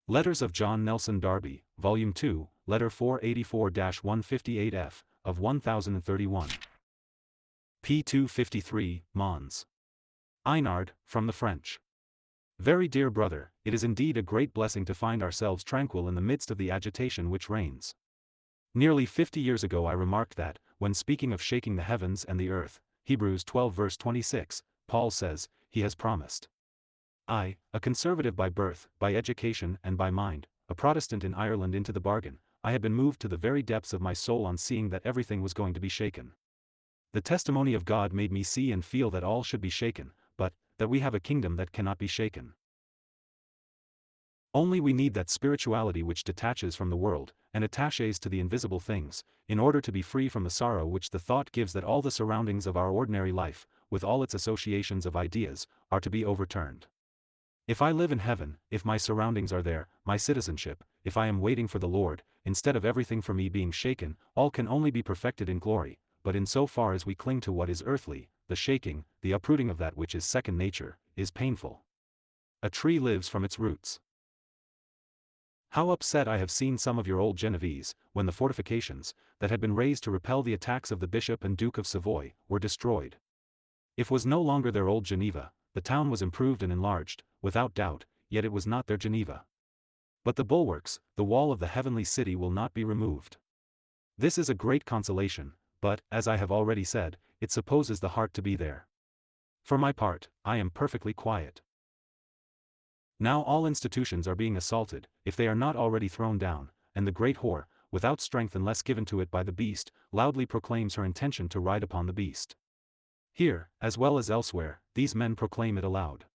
Letters of John Nelson Darby, Volume 2, Letter 484-158F, of 1031. p. 253, Mons. Einard, from the French. Very dear brother, it is indeed a great blessing to find ourselves tranquil in the midst of the agitation which reigns. Nearly 50 years ago I remarked that, when speaking of shaking the heavens and the earth, Hebrews 12 verse 26, Paul says, he has promised. I, a conservative by birth, by education and by mind, a Protestant in Ireland into the bargain, I had been moved to the very depths of my soul on seeing that everything was going to be shaken. The testimony of God made me see and feel that all should be shaken, but, that we have a kingdom that cannot be shaken. Only we need that spirituality which detaches from the world, and attaches to the invisible things, in order to be free from the sorrow which the thought gives that all the surroundings of our ordinary life, with all its associations of ideas, are to be overturned. If I live in heaven, if my surroundings are there, my citizenship, if I am waiting for the Lord, instead of everything for me being shaken, all can only be perfected in glory, but in so far as we cling to what is earthly, the shaking, the uprooting of that which is second nature, is painful. A tree lives from its roots. How upset I have seen some of your old Genevese, when the fortifications, that had been raised to repel the attacks of the Bishop and Duke of Savoy, were destroyed. It was no longer their old Geneva, the town was improved and enlarged, without doubt, yet it was not their Geneva. But the bulwarks, the wall of the heavenly city will not be removed. This is a great consolation, but, as I have already said, it supposes the heart to be there. For my part, I am perfectly quiet. Now all institutions are being assaulted, if they are not already thrown down, and the great whore, without strength unless given to it by the beast, loudly proclaims her intention to ride upon the beast. Here, as well as elsewhere, these men proclaim it aloud.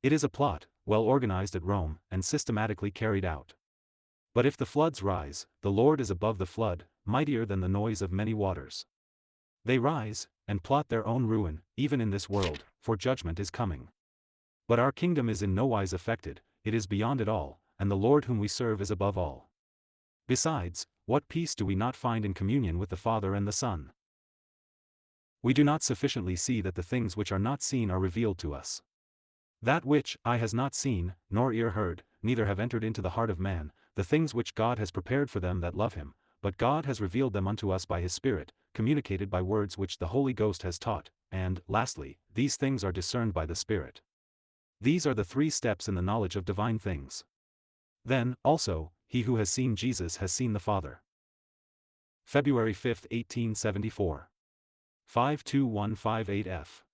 It is a plot, well organized at Rome, and systematically carried out. But if the floods rise, the Lord is above the flood, mightier than the noise of many waters. They rise, and plot their own ruin, even in this world, for judgment is coming. But our kingdom is in no wise affected, it is beyond it all, and the Lord whom we serve is above all. Besides, what peace do we not find in communion with the Father and the Son? We do not sufficiently see that the things which are not seen are revealed to us. That which eye has not seen, nor ear heard, neither have entered into the heart of man, the things which God has prepared for them that love him, but God has revealed them unto us by his Spirit, communicated by words which the Holy Ghost has taught, and, lastly, these things are discerned by the Spirit. These are the 3 steps in the knowledge of divine things. Then, also, he who has seen Jesus has seen the Father. February 5, 1874. 52158 F.